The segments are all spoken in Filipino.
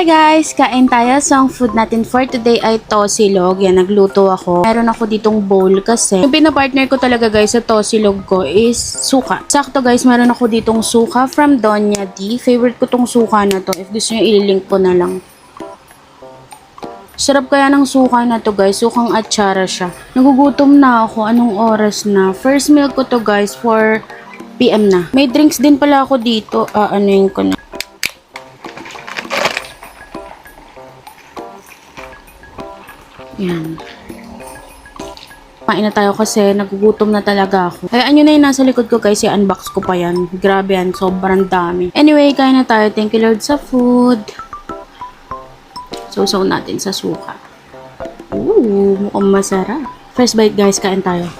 Guys, kain tayo. So, ang food natin for today ay tosilog. Yan, nagluto ako. Meron ako ditong bowl kasi yung pinapartner ko talaga guys sa tosilog ko is suka. Sakto guys, meron ako ditong suka from Doña D. Favorite ko tong suka na to. If gusto nyo, ililink ko na lang. Sarap kaya ng suka na to guys. Sukang atsara siya. Nagugutom na ako. Anong oras na? First meal ko to guys for PM na. May drinks din pala ako dito. Anuin ko na. Yan. Kain na tayo kasi nagugutom na talaga ako. Ay, yun na yung nasa likod ko guys. I-unbox ko pa yan. Grabe yan. Sobrang dami. Anyway, kain na tayo. Thank you Lord sa food. Sausaw natin sa suka. Mukhang masarap. First bite guys. Kain tayo.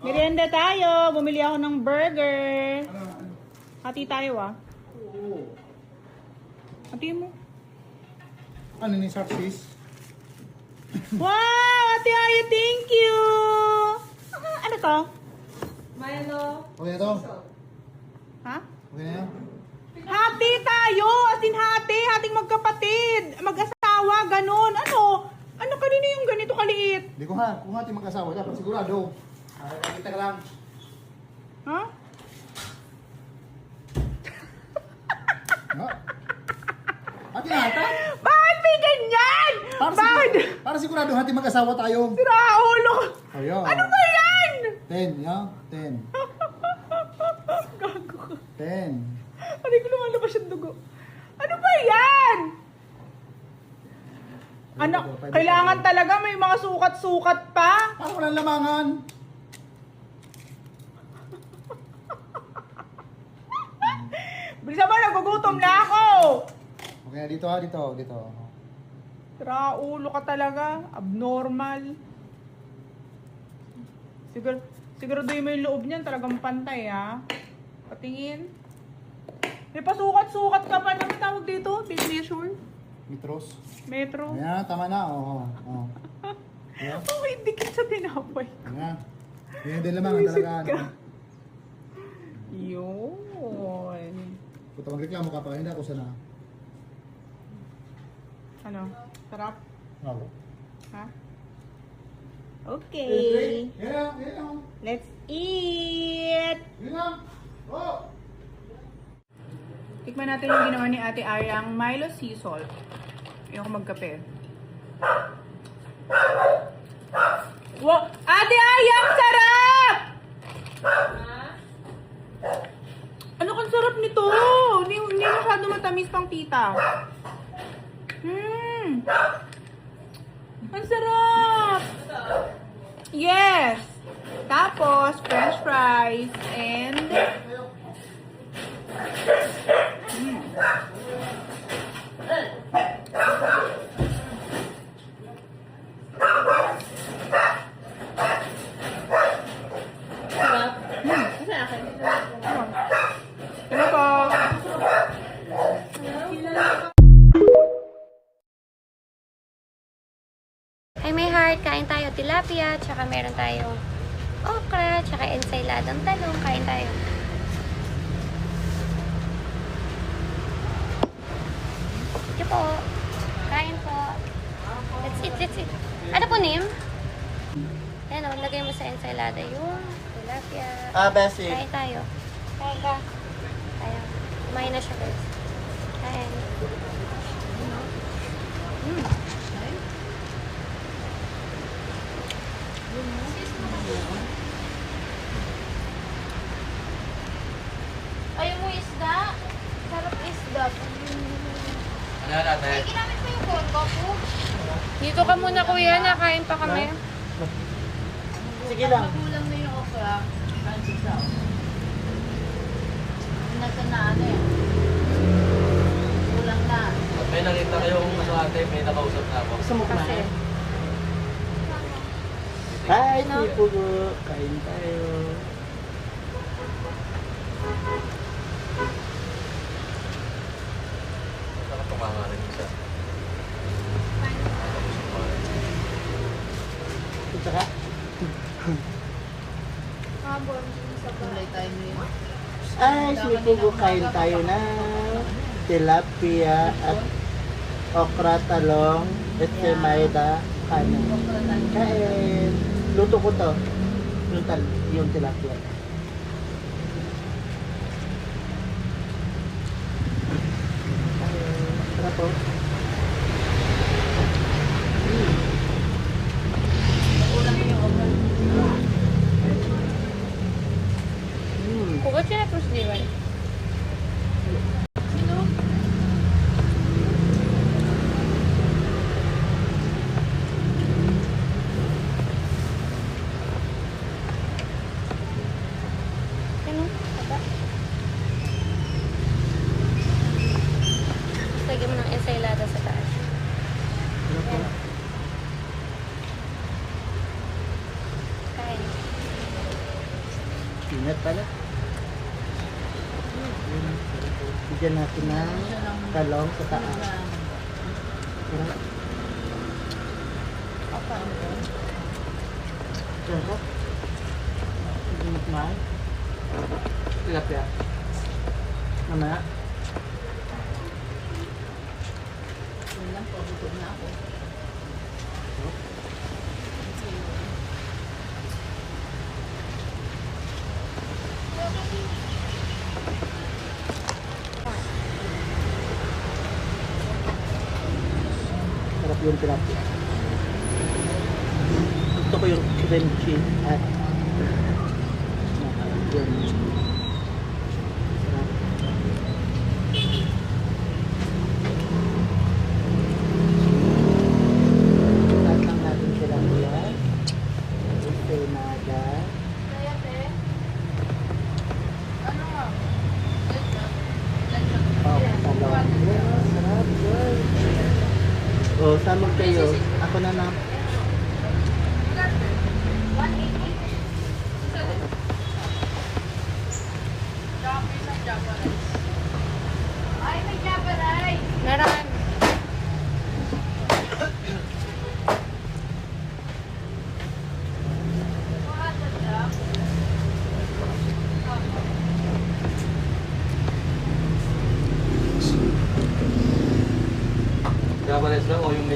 Merienda tayo. Bumili ako ng burger. Hati tayo Oo. Hati mo. Ano ni Sarsis? Wow! Ate Ayo, thank you! Ano to? Milo. Okay na to? Ha? Okay na yan? Hati tayo! As in hati! Hating magkapatid! Mag-asawa! Ganon! Ano kanino yung ganito kaliit? Hindi ko ha. Kung natin mag-asawa, dapat sigurado. Nakita ka lang. Ha? No? Ate ata? Bakit may ganyan? Bakit? Para sigurado hati mag-asawa tayo. Sira ulo! Ayun. Ano ba yan? 10, ya? 10. Gago. 10. Ano ko lumalabas yung dugo? Ano ba yan? Ano? Kailangan talaga may mga sukat-sukat pa? Parang walang lamangan. Bilisan mo, nagugutom na ako! Okay, dito ha, dito. Sira ulo ka talaga. Abnormal. Siguraduhin mo yung loob niyan, talagang pantay ha. Patingin. May pasukat-sukat ka pa. Ano tawag dito? Measure? Mitros. Metro? Ayan, tama na. Oo. Oo. Ayan. Oh, hindi kita tinapay. Ayan. Yan din naman Buisit talaga. ka. Yun. Puta magreklamo ka pa, hindi ako sana. Ano? Sarap? Oo. Ha? Okay. Yan lang, yan lang. Let's eat! Yan lang. Oh! Tikman natin yung ginawa ni Ate Ariang Milo Sea Salt. Ayoko magkape. Wow! Ate Ariang, sarap! Ano kang sarap nito? Hindi masyado matamis pang tita. Ang sarap! Yes! Tapos, french fries and... Ano po? Hi, my heart. Kain tayo tilapia, tsaka meron tayong okra, tsaka ensayladong talong. Kain tayo. Sige po. Kain po. Let's eat, let's eat. Ano po, Nim? Ayan o, lagay mo sa ensaylada yung tilapia. Basic. Kain tayo. Kain ka. Tayo. Kumain na siya, guys. Kain. Ayaw mo isda? Sarap isda. Ano natin? Ay, ginamit mo yung phone ko po. Dito ka muna, kuya. Nakain pa kami. Sige lang. Magulang na yung okra. Nasa na ano eh. Kulang na. May nakita kayong ano ate, may nakausap na ako. Gusto mo Kasi, kumain? Hi, Tipugo. Kain tayo. Saka tumama rin siya. Ito ka? Kulay tayo ngayon. Ay, Tipugo, kain tayo na tilapia at okra talong at mayda kanin. Kain. Luto ko to. Yung tilapia. Sarap po. Kukat siya na first day, right? Ano? Aba? Lagyan mo ng ensaylada sa taas. Yan. Kain. Ingat pala. Bigyan natin ng talong sa taas. Sarap. Sarap po. Hindi mo kumain. Tilapia. Mamaya. Sarap yung tilapia. Gusto ko yung cream cheese at yun. Sarap. Tatang natin tilapia. Ensaymada. Oh, talong. Yeah, sarap, guys. Oh, samog kayo. Ako na na.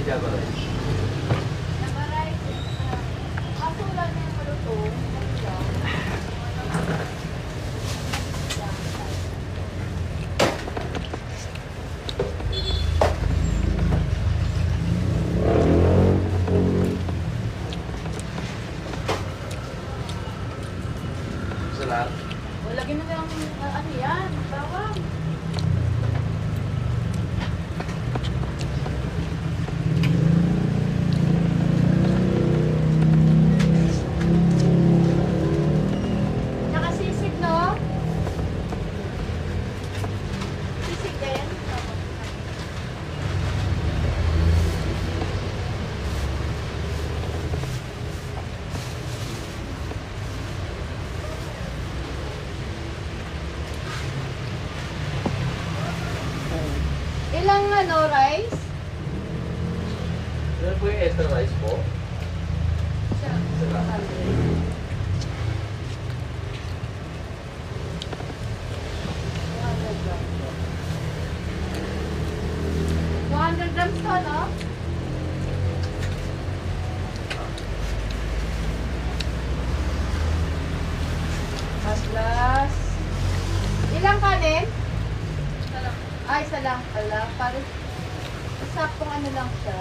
Java rice. Kaso wala na yung malutong. Sa lahat. Lagyan na lang, ano yan, bawang. Nakasisig, no? Sisig din. Ilang ano, rice? Ano po yung extra rice po? Sa lahat. 100 grams to, no? Plus, ilang kanin? Ay, isa lang pala. Para saktong ano lang siya.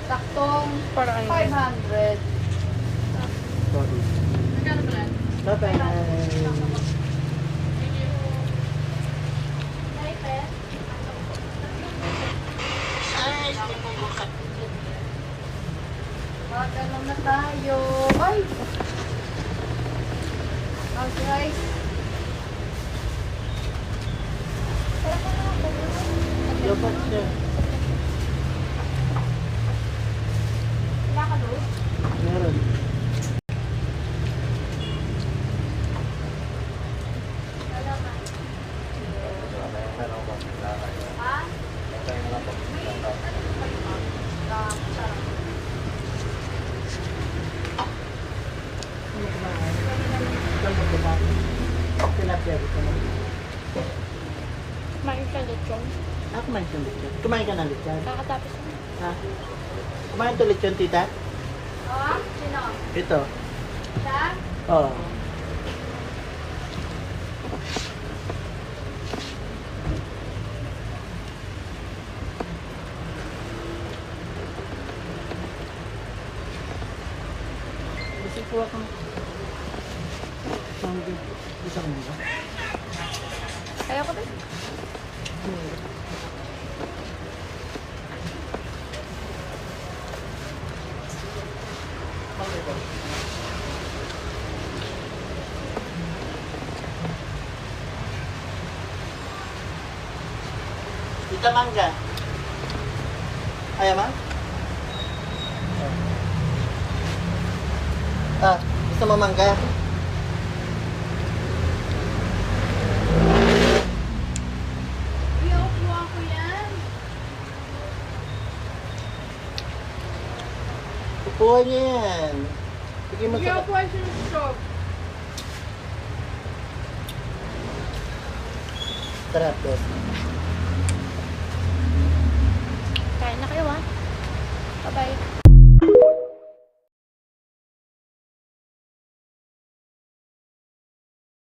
Saktong 500. Sorry. Magkano ba yan? Bye-bye. Magkano na tayo? Ay! Mag-rice. Dapat siya. Wala ka doon? Meron. Ha? Ikaw mo kumain. Tilapia gusto mo. Kumain ka lechon. Kumain ka lechon. Kumain ka ng lechon. Kakatapos mo. Ha? Kumain to lechon, tita? Oo? Sino? Ito. Siya? Oh. Kasi po ako. Sanggi. Isa ko muna. Kaya ko din. Tita mangga. Ayaw ma? Gusto mo mangga? Iyo, kuha ko yan. Kukuha niya yan. Sige mo Iyo, sa... kuha siya ng shop. Sarap, yes. Kain na kayo, ha? Bye-bye.